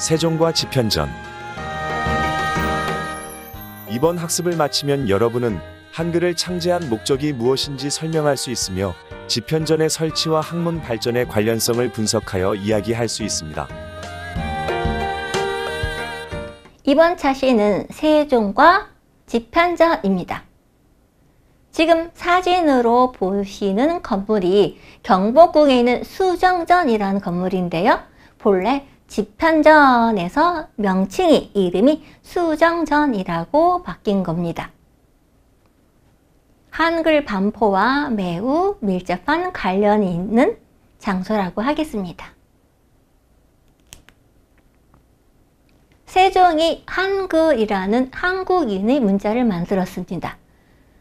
세종과 집현전. 이번 학습을 마치면 여러분은 한글을 창제한 목적이 무엇인지 설명할 수 있으며 집현전의 설치와 학문 발전의 관련성을 분석하여 이야기할 수 있습니다. 이번 차시는 세종과 집현전입니다. 지금 사진으로 보시는 건물이 경복궁에 있는 수정전이라는 건물인데요. 본래 집현전에서 명칭이 이름이 수정전이라고 바뀐 겁니다. 한글 반포와 매우 밀접한 관련이 있는 장소라고 하겠습니다. 세종이 한글이라는 한국인의 문자를 만들었습니다.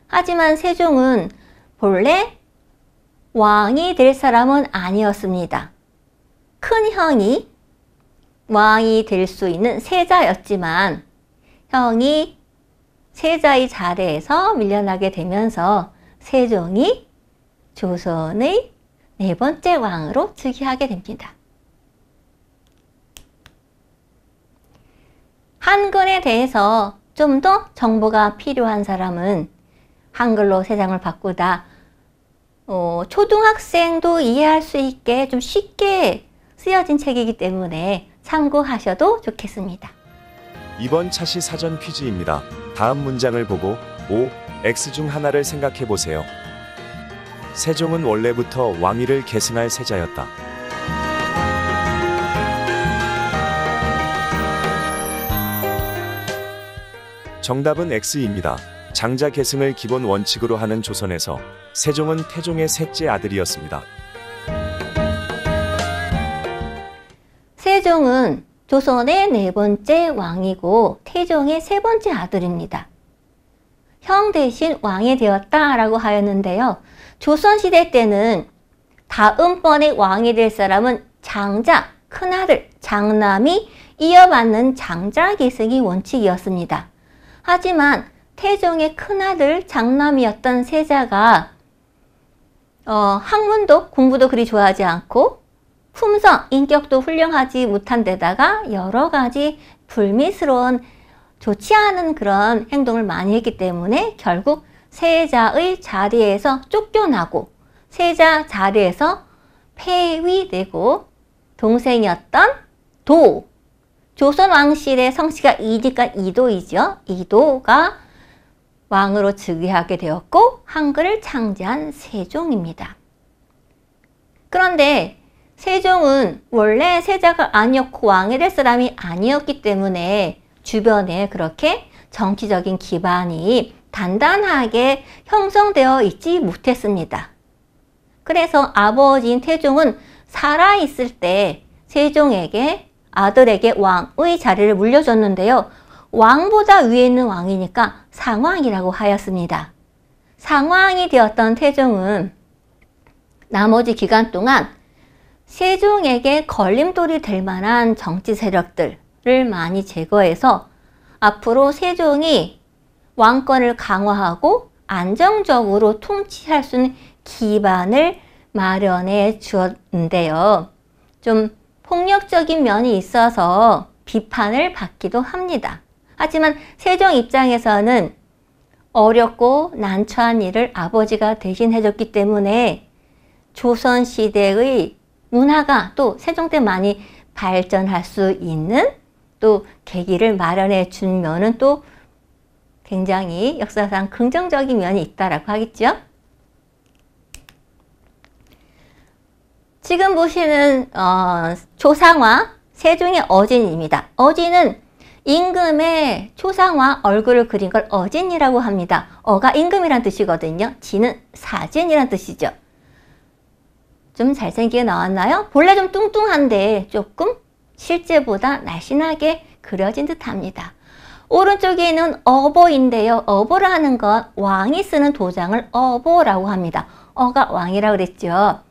하지만 세종은 본래 왕이 될 사람은 아니었습니다. 큰 형이 왕이 될 수 있는 세자였지만 형이 세자의 자리에서 밀려나게 되면서 세종이 조선의 4번째 왕으로 즉위하게 됩니다. 한글에 대해서 좀 더 정보가 필요한 사람은 한글로 세상을 바꾸다 초등학생도 이해할 수 있게 좀 쉽게 쓰여진 책이기 때문에 참고하셔도 좋겠습니다. 이번 차시 사전 퀴즈입니다. 다음 문장을 보고 O, X 중 하나를 생각해 보세요. 세종은 원래부터 왕위를 계승할 세자였다. 정답은 X입니다. 장자 계승을 기본 원칙으로 하는 조선에서 세종은 태종의 셋째 아들이었습니다. 세종은 조선의 4번째 왕이고 태종의 3번째 아들입니다. 형 대신 왕이 되었다라고 하였는데요. 조선시대 때는 다음번에 왕이 될 사람은 장자, 큰아들, 장남이 이어받는 장자 계승이 원칙이었습니다. 하지만 태종의 큰아들 장남이었던 세자가 학문도 공부도 그리 좋아하지 않고 품성, 인격도 훌륭하지 못한 데다가 여러 가지 불미스러운 좋지 않은 그런 행동을 많이 했기 때문에 결국 세자의 자리에서 쫓겨나고 세자 자리에서 폐위되고 동생이었던 도, 조선 왕실의 성씨가 이니까 이도이죠. 이도가 왕으로 즉위하게 되었고 한글을 창제한 세종입니다. 그런데 세종은 원래 세자가 아니었고 왕이 될 사람이 아니었기 때문에 주변에 그렇게 정치적인 기반이 단단하게 형성되어 있지 못했습니다. 그래서 아버지인 태종은 살아있을 때 세종에게 아들에게 왕의 자리를 물려줬는데요. 왕보다 위에 있는 왕이니까 상왕이라고 하였습니다. 상왕이 되었던 태종은 나머지 기간 동안 세종에게 걸림돌이 될 만한 정치 세력들을 많이 제거해서 앞으로 세종이 왕권을 강화하고 안정적으로 통치할 수 있는 기반을 마련해 주었는데요. 좀 폭력적인 면이 있어서 비판을 받기도 합니다. 하지만 세종 입장에서는 어렵고 난처한 일을 아버지가 대신해줬기 때문에 조선시대의 문화가 또 세종 때 많이 발전할 수 있는 또 계기를 마련해 준 면은 또 굉장히 역사상 긍정적인 면이 있다라고 하겠죠. 지금 보시는 초상화 세종의 어진입니다. 어진은 임금의 초상화 얼굴을 그린 걸 어진이라고 합니다. 어가 임금이란 뜻이거든요. 진은 사진이란 뜻이죠. 좀 잘생기게 나왔나요? 본래 좀 뚱뚱한데 조금 실제보다 날씬하게 그려진 듯합니다. 오른쪽에 있는 어보인데요. 어보라는 건 왕이 쓰는 도장을 어보라고 합니다. 어가 왕이라고 그랬죠.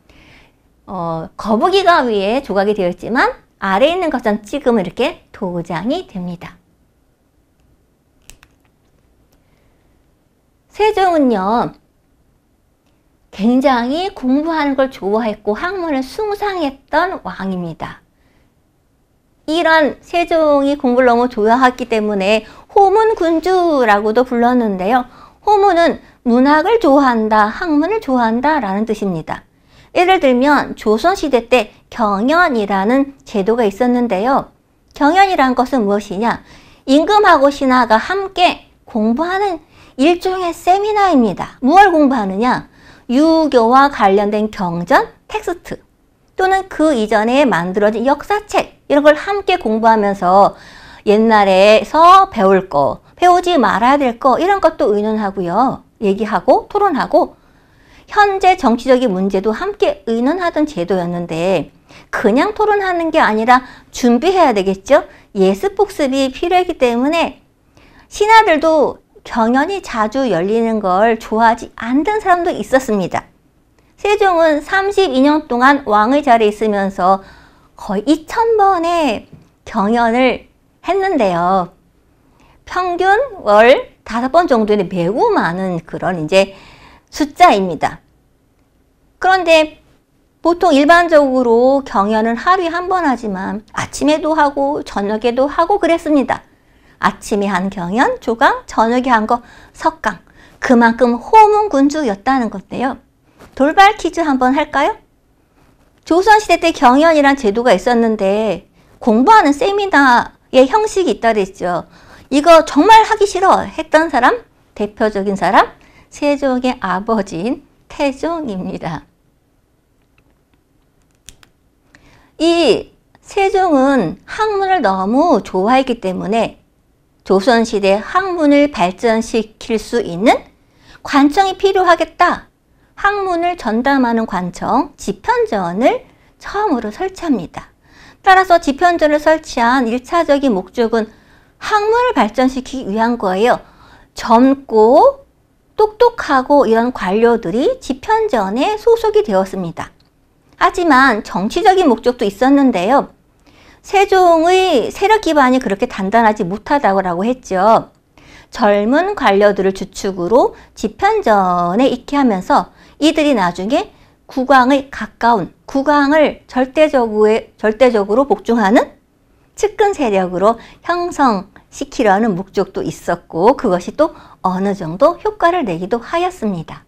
거북이가 위에 조각이 되어 있지만 아래에 있는 것은 찍으면 이렇게 도장이 됩니다. 세종은요, 굉장히 공부하는 걸 좋아했고 학문을 숭상했던 왕입니다. 이런 세종이 공부를 너무 좋아했기 때문에 호문군주라고도 불렀는데요. 호문은 문학을 좋아한다, 학문을 좋아한다 라는 뜻입니다. 예를 들면 조선시대 때 경연이라는 제도가 있었는데요. 경연이란 것은 무엇이냐? 임금하고 신하가 함께 공부하는 일종의 세미나입니다. 무엇을 공부하느냐? 유교와 관련된 경전, 텍스트 또는 그 이전에 만들어진 역사책 이런 걸 함께 공부하면서 옛날에서 배울 거, 배우지 말아야 될 거 이런 것도 의논하고요. 얘기하고 토론하고 현재 정치적인 문제도 함께 의논하던 제도였는데 그냥 토론하는 게 아니라 준비해야 되겠죠. 예습 복습이 필요하기 때문에 신하들도 경연이 자주 열리는 걸 좋아하지 않던 사람도 있었습니다. 세종은 32년 동안 왕의 자리에 있으면서 거의 2000번의 경연을 했는데요. 평균 월 5번 정도는 매우 많은 그런 이제 숫자입니다. 그런데 보통 일반적으로 경연은 하루에 한 번 하지만 아침에도 하고 저녁에도 하고 그랬습니다. 아침에 한 경연, 조강, 저녁에 한 거 석강. 그만큼 호문군주였다는 건데요. 돌발 퀴즈 한번 할까요? 조선시대 때 경연이란 제도가 있었는데 공부하는 세미나의 형식이 있다 그랬죠. 이거 정말 하기 싫어 했던 사람, 대표적인 사람, 세종의 아버지인 태종입니다. 이 세종은 학문을 너무 좋아했기 때문에 조선시대 학문을 발전시킬 수 있는 관청이 필요하겠다. 학문을 전담하는 관청, 집현전을 처음으로 설치합니다. 따라서 집현전을 설치한 1차적인 목적은 학문을 발전시키기 위한 거예요. 젊고 똑똑하고 이런 관료들이 집현전에 소속이 되었습니다. 하지만 정치적인 목적도 있었는데요. 세종의 세력 기반이 그렇게 단단하지 못하다고 했죠. 젊은 관료들을 주축으로 집현전에 있게 하면서 이들이 나중에 국왕의 가까운 국왕을 절대적으로 복종하는 측근 세력으로 형성시키려는 목적도 있었고 그것이 또 어느 정도 효과를 내기도 하였습니다.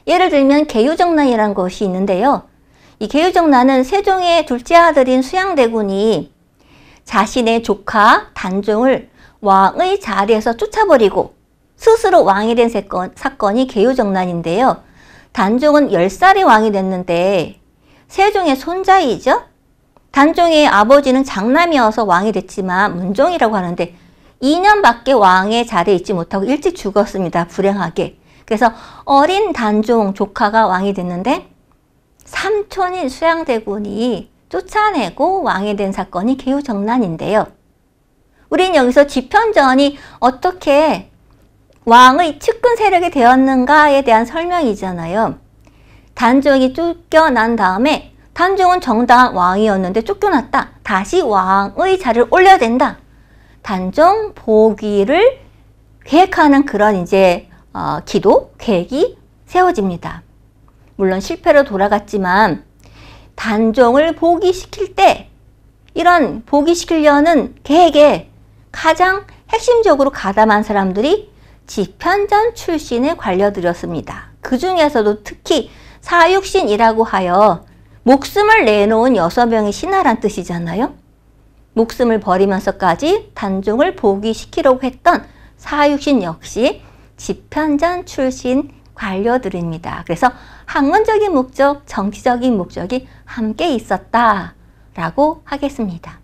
예를 들면 계유정난이라는 것이 있는데요. 이 계유정난은 세종의 둘째 아들인 수양대군이 자신의 조카 단종을 왕의 자리에서 쫓아버리고 스스로 왕이 된 사건이 계유정난인데요. 단종은 10살에 왕이 됐는데 세종의 손자이죠. 단종의 아버지는 장남이어서 왕이 됐지만 문종이라고 하는데 2년밖에 왕의 자리에 있지 못하고 일찍 죽었습니다. 불행하게. 그래서 어린 단종 조카가 왕이 됐는데 삼촌인 수양대군이 쫓아내고 왕이 된 사건이 계유정난인데요. 우린 여기서 집현전이 어떻게 왕의 측근 세력이 되었는가에 대한 설명이잖아요. 단종이 쫓겨난 다음에 단종은 정당한 왕이었는데 쫓겨났다. 다시 왕의 자리를 올려야 된다. 단종 복위를 계획하는 그런 이제 기도, 계획이 세워집니다. 물론 실패로 돌아갔지만 단종을 복위시킬 때 이런 복위시키려는 계획에 가장 핵심적으로 가담한 사람들이 집현전 출신의 관료들이었습니다. 그 중에서도 특히 사육신이라고 하여 목숨을 내놓은 6명의 신하란 뜻이잖아요. 목숨을 버리면서까지 단종을 복위시키려고 했던 사육신 역시 집현전 출신 관료들입니다. 그래서 학문적인 목적, 정치적인 목적이 함께 있었다라고 하겠습니다.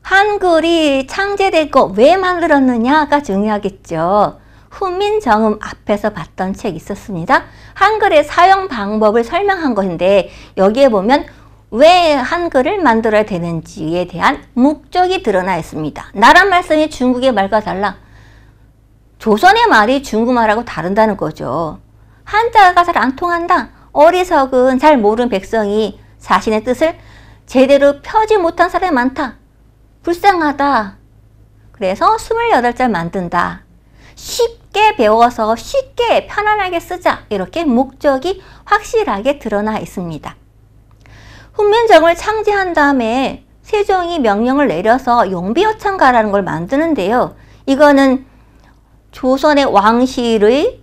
한글이 창제되고 왜 만들었느냐가 중요하겠죠. 훈민정음 앞에서 봤던 책 있었습니다. 한글의 사용 방법을 설명한 것인데 여기에 보면 왜 한글을 만들어야 되는지에 대한 목적이 드러나 있습니다. 나란 말씀이 중국의 말과 달라. 조선의 말이 중국말하고 다른다는 거죠. 한자가 잘 안 통한다. 어리석은 잘 모르는 백성이 자신의 뜻을 제대로 펴지 못한 사람이 많다. 불쌍하다. 그래서 28자 만든다. 쉽게 배워서 쉽게 편안하게 쓰자. 이렇게 목적이 확실하게 드러나 있습니다. 훈민정음을 창제한 다음에 세종이 명령을 내려서 용비어창가라는 걸 만드는데요. 이거는 조선의 왕실의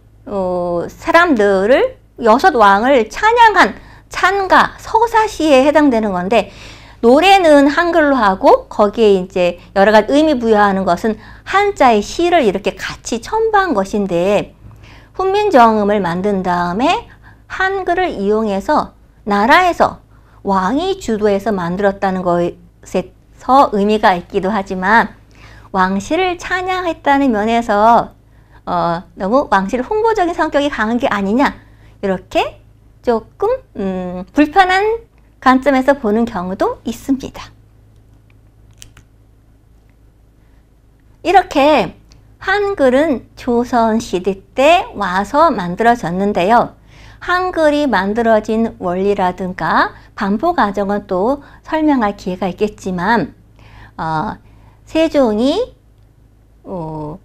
사람들을 6왕을 찬양한 찬가, 서사시에 해당되는 건데, 노래는 한글로 하고 거기에 이제 여러 가지 의미 부여하는 것은 한자의 시를 이렇게 같이 첨부한 것인데, 훈민정음을 만든 다음에 한글을 이용해서 나라에서 왕이 주도해서 만들었다는 것에서 의미가 있기도 하지만, 왕실을 찬양했다는 면에서 너무 왕실 홍보적인 성격이 강한 게 아니냐, 이렇게 조금 불편한 관점에서 보는 경우도 있습니다. 이렇게 한글은 조선시대 때 와서 만들어졌는데요. 한글이 만들어진 원리라든가 반포 과정은 또 설명할 기회가 있겠지만, 세종이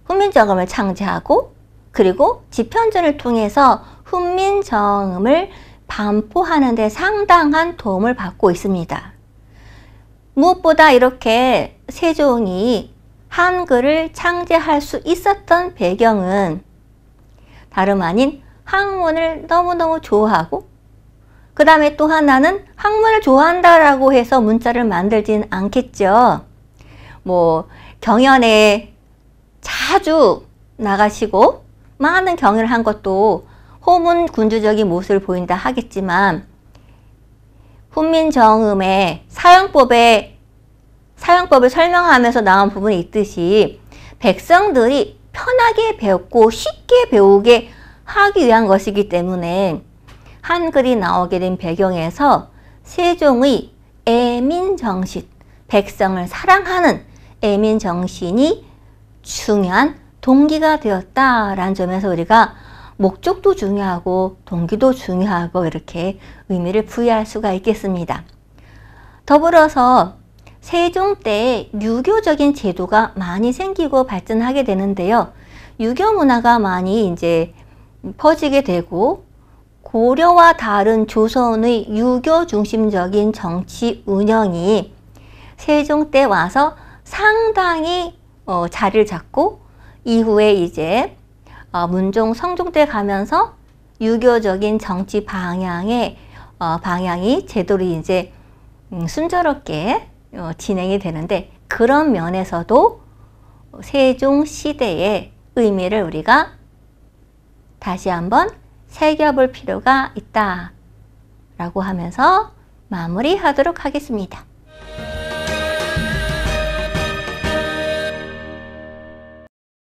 훈민정음을 창제하고 그리고 집현전을 통해서 훈민정음을 반포하는 데 상당한 도움을 받고 있습니다. 무엇보다 이렇게 세종이 한글을 창제할 수 있었던 배경은 다름 아닌 학문을 너무너무 좋아하고, 그 다음에 또 하나는 학문을 좋아한다라고 해서 문자를 만들진 않겠죠. 경연에 자주 나가시고 많은 경연을 한 것도 호문군주적인 모습을 보인다 하겠지만, 훈민정음의 사용법을 설명하면서 나온 부분이 있듯이 백성들이 편하게 배웠고 쉽게 배우게 하기 위한 것이기 때문에 한글이 나오게 된 배경에서 세종의 애민정신, 백성을 사랑하는 애민정신이 중요한 동기가 되었다라는 점에서 우리가 목적도 중요하고 동기도 중요하고 이렇게 의미를 부여할 수가 있겠습니다. 더불어서 세종 때 유교적인 제도가 많이 생기고 발전하게 되는데요. 유교 문화가 많이 이제 퍼지게 되고, 고려와 다른 조선의 유교 중심적인 정치 운영이 세종 때 와서 상당히 자리를 잡고, 이후에 이제 문종, 성종 때 가면서 유교적인 정치 방향이 제도로 이제 순조롭게 진행이 되는데, 그런 면에서도 세종 시대의 의미를 우리가 다시 한번 새겨볼 필요가 있다라고 하면서 마무리하도록 하겠습니다.